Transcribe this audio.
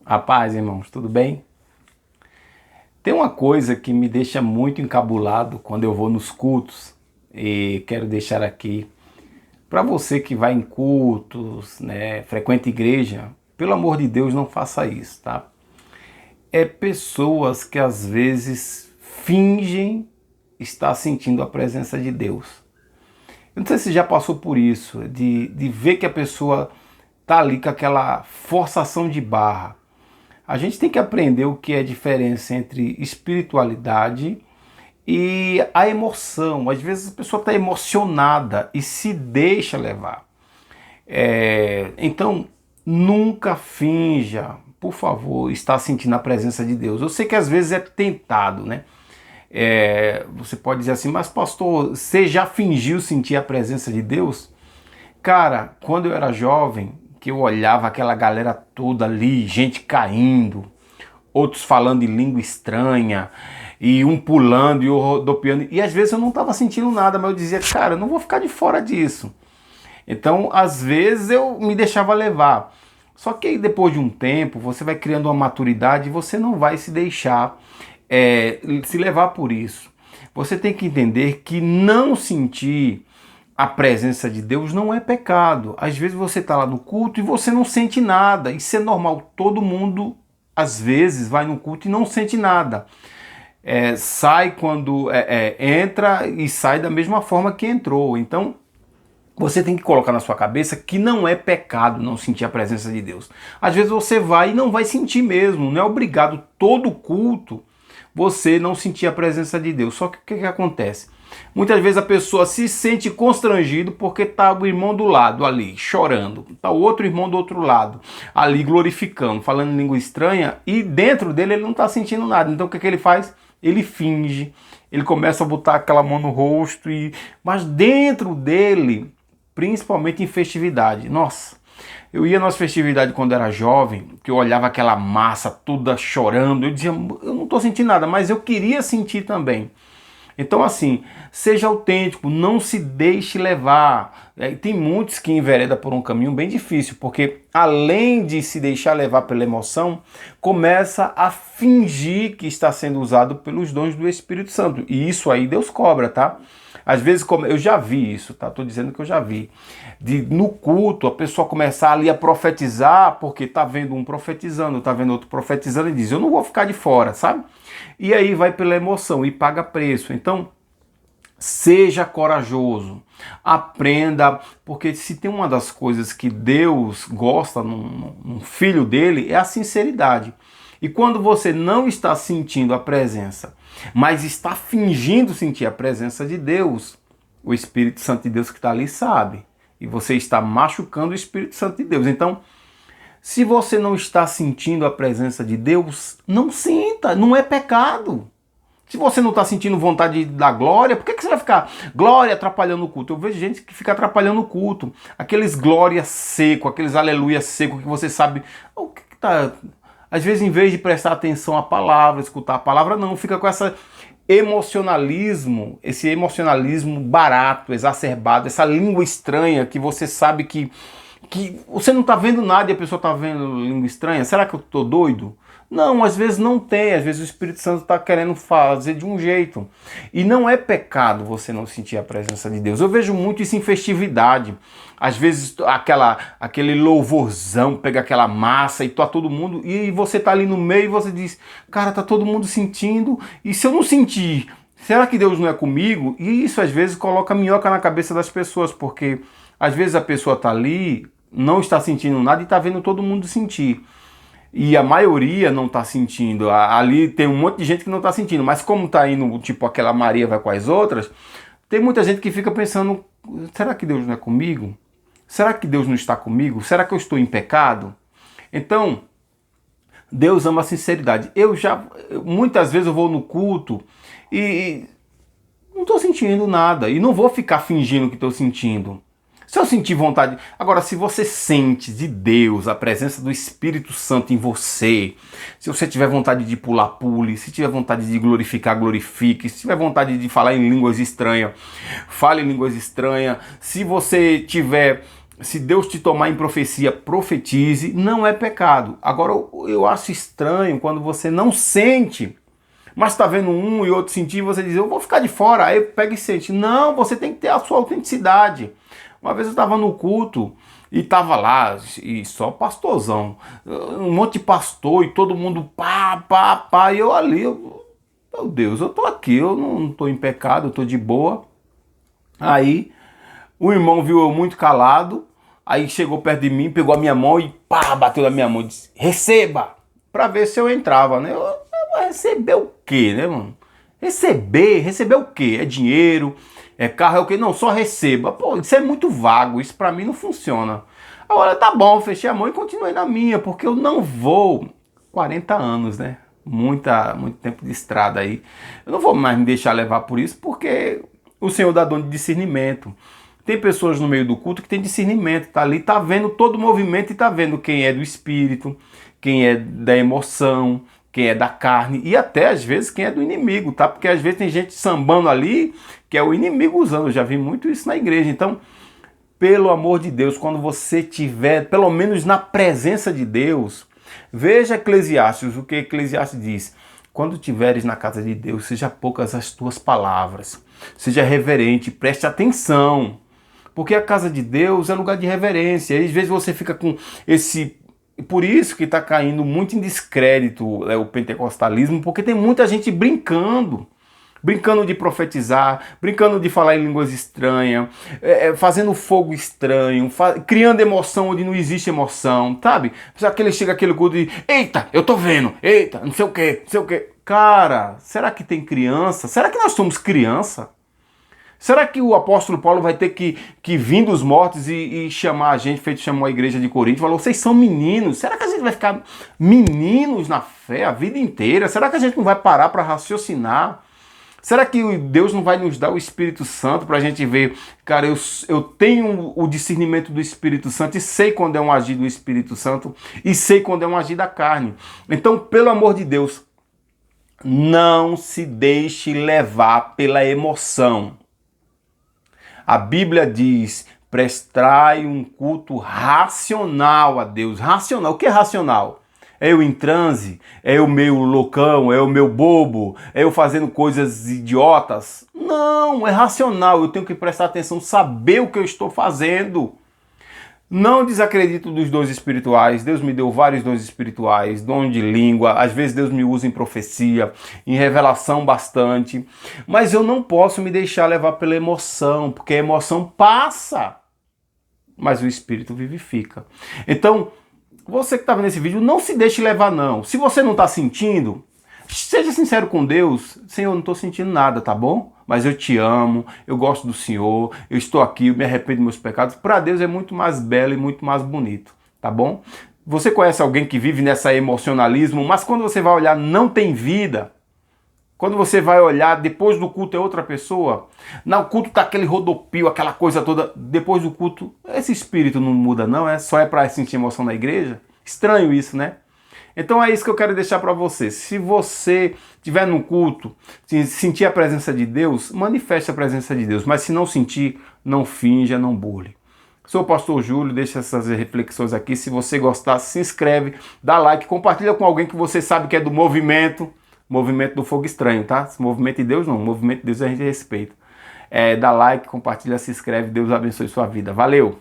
A paz, irmãos, tudo bem? Tem uma coisa que me deixa muito encabulado quando eu vou nos cultos e quero deixar aqui para você que vai em cultos, né, frequenta igreja, pelo amor de Deus, não faça isso, tá? É pessoas que às vezes fingem estar sentindo a presença de Deus. Eu não sei se já passou por isso, de ver que a pessoa tá ali com aquela forçação de barra. A gente tem que aprender o que é a diferença entre espiritualidade e a emoção. Às vezes a pessoa está emocionada e se deixa levar. Então, nunca finja, por favor, estar sentindo a presença de Deus. Eu sei que às vezes é tentado, né? Você pode dizer assim, mas pastor, você já fingiu sentir a presença de Deus? Cara, quando eu era jovem, que eu olhava aquela galera toda ali, gente caindo, outros falando em língua estranha, e um pulando e o rodopiando, e às vezes eu não estava sentindo nada, mas eu dizia, cara, eu não vou ficar de fora disso. Então, às vezes eu me deixava levar. Só que aí depois de um tempo, você vai criando uma maturidade e você não vai se deixar se levar por isso. Você tem que entender que não sentir a presença de Deus não é pecado. Às vezes você está lá no culto e você não sente nada. Isso é normal. Todo mundo, às vezes, vai no culto e não sente nada. Sai quando entra e sai da mesma forma que entrou. Então, você tem que colocar na sua cabeça que não é pecado não sentir a presença de Deus. Às vezes você vai e não vai sentir mesmo. Não é obrigado todo culto você não sentir a presença de Deus. Só que o que acontece? Muitas vezes a pessoa se sente constrangido porque está o irmão do lado ali, chorando. Está o outro irmão do outro lado, ali glorificando, falando em língua estranha, e dentro dele ele não está sentindo nada. Então o que ele faz? Ele finge, ele começa a botar aquela mão no rosto, mas dentro dele, principalmente em festividade, nossa, eu ia nas festividades quando era jovem, que eu olhava aquela massa toda chorando, eu dizia, eu não estou sentindo nada, mas eu queria sentir também. Então, assim, seja autêntico, não se deixe levar. Tem muitos que enveredam por um caminho bem difícil, porque além de se deixar levar pela emoção, começa a fingir que está sendo usado pelos dons do Espírito Santo. E isso aí Deus cobra, tá? Às vezes, eu já vi isso, tá? Tô dizendo que eu já vi. No culto, a pessoa começar ali a profetizar, porque tá vendo um profetizando, tá vendo outro profetizando, e diz, eu não vou ficar de fora, sabe? E aí vai pela emoção e paga preço. Então, seja corajoso, aprenda, porque se tem uma das coisas que Deus gosta num filho dele, é a sinceridade. E quando você não está sentindo a presença, mas está fingindo sentir a presença de Deus, o Espírito Santo de Deus que está ali sabe. E você está machucando o Espírito Santo de Deus. Então, se você não está sentindo a presença de Deus, não sinta, não é pecado. Se você não está sentindo vontade da glória, por que você vai ficar glória atrapalhando o culto? Eu vejo gente que fica atrapalhando o culto. Aqueles glória seco, aqueles aleluia seco que você sabe. O que está. Às vezes, em vez de prestar atenção à palavra, escutar a palavra, não, fica com esse emocionalismo barato, exacerbado, essa língua estranha que você sabe que você não está vendo nada e a pessoa está vendo língua estranha. Será que eu estou doido? Não, às vezes não tem, às vezes o Espírito Santo está querendo fazer de um jeito. E não é pecado você não sentir a presença de Deus. Eu vejo muito isso em festividade. Às vezes aquele louvorzão pega aquela massa e tá todo mundo, e você tá ali no meio e você diz, cara, tá todo mundo sentindo, e se eu não sentir, será que Deus não é comigo? E isso às vezes coloca minhoca na cabeça das pessoas, porque às vezes a pessoa tá ali, não está sentindo nada e tá vendo todo mundo sentir. E a maioria não está sentindo. Ali tem um monte de gente que não está sentindo. Mas como está indo, tipo, aquela Maria vai com as outras, tem muita gente que fica pensando, será que Deus não é comigo? Será que Deus não está comigo? Será que eu estou em pecado? Então, Deus ama a sinceridade. Muitas vezes eu vou no culto e não estou sentindo nada. E não vou ficar fingindo que estou sentindo. Se eu sentir vontade... Agora, se você sente de Deus, a presença do Espírito Santo em você, se você tiver vontade de pular, pule, se tiver vontade de glorificar, glorifique, se tiver vontade de falar em línguas estranhas, fale em línguas estranhas, se você tiver se Deus te tomar em profecia, profetize, não é pecado. Agora, eu acho estranho quando você não sente, mas está vendo um e outro sentir, e você diz, eu vou ficar de fora, aí pega e sente. Não, você tem que ter a sua autenticidade. Uma vez eu estava no culto e estava lá, e só pastorzão, um monte de pastor e todo mundo pá, e eu ali, meu Deus, eu tô aqui, eu não tô em pecado, eu tô de boa. Aí o irmão viu eu muito calado, aí chegou perto de mim, pegou a minha mão e pá, bateu na minha mão e disse, receba, pra ver se eu entrava, né? Eu receber o quê, né, mano? Receber o quê? É dinheiro, é carro, é o quê? Não, só receba. Pô, isso é muito vago, isso pra mim não funciona. Agora tá bom, fechei a mão e continuei na minha, porque eu não vou, 40 anos, né? Muito tempo de estrada aí. Eu não vou mais me deixar levar por isso, porque o Senhor dá dom de discernimento. Tem pessoas no meio do culto que tem discernimento, tá ali, tá vendo todo o movimento e tá vendo quem é do espírito, quem é da emoção, quem é da carne e até às vezes quem é do inimigo, tá? Porque às vezes tem gente sambando ali que é o inimigo usando. Eu já vi muito isso na igreja. Então, pelo amor de Deus, quando você tiver, pelo menos na presença de Deus, veja Eclesiastes, o que Eclesiastes diz. Quando tiveres na casa de Deus, seja poucas as tuas palavras, seja reverente, preste atenção, porque a casa de Deus é lugar de reverência. E às vezes você fica com esse... Por isso que está caindo muito em descrédito o pentecostalismo, porque tem muita gente brincando de profetizar, brincando de falar em línguas estranhas, fazendo fogo estranho, criando emoção onde não existe emoção, sabe? Chega aquele culto de, eita, eu tô vendo, eita, não sei o que, não sei o que. Cara, será que tem criança? Será que nós somos criança? Será que o apóstolo Paulo vai ter que vir dos mortos e chamar a gente, feito chamou a igreja de Corinto, falou, vocês são meninos? Será que a gente vai ficar meninos na fé a vida inteira? Será que a gente não vai parar para raciocinar? Será que Deus não vai nos dar o Espírito Santo para a gente ver, cara, eu tenho o discernimento do Espírito Santo e sei quando é um agir do Espírito Santo e sei quando é um agir da carne. Então, pelo amor de Deus, não se deixe levar pela emoção. A Bíblia diz, prestai um culto racional a Deus. Racional, o que é racional? É eu em transe? É eu meio loucão? É eu meio bobo? É eu fazendo coisas idiotas? Não, é racional. Eu tenho que prestar atenção, saber o que eu estou fazendo. Não desacredito dos dons espirituais. Deus me deu vários dons espirituais, dom de língua. Às vezes Deus me usa em profecia, em revelação bastante. Mas eu não posso me deixar levar pela emoção, porque a emoção passa, mas o Espírito vivifica. Então, você que está vendo esse vídeo, não se deixe levar não. Se você não está sentindo, seja sincero com Deus. Senhor, eu não estou sentindo nada, tá bom? Mas eu te amo, eu gosto do Senhor, eu estou aqui, eu me arrependo dos meus pecados. Para Deus é muito mais belo e muito mais bonito, tá bom? Você conhece alguém que vive nessa emocionalismo, mas quando você vai olhar não tem vida. Quando você vai olhar, depois do culto é outra pessoa. No culto tá aquele rodopio, aquela coisa toda. Depois do culto, esse espírito não muda não, só é para sentir emoção na igreja. Estranho isso, né? Então é isso que eu quero deixar para você. Se você estiver no culto, sentir a presença de Deus, manifeste a presença de Deus. Mas se não sentir, não finja, não burle. Sou o pastor Júlio, deixa essas reflexões aqui. Se você gostar, se inscreve, dá like, compartilha com alguém que você sabe que é do movimento do fogo estranho, tá? Esse movimento de Deus não, o movimento de Deus a gente respeita. Dá like, compartilha, se inscreve, Deus abençoe sua vida. Valeu!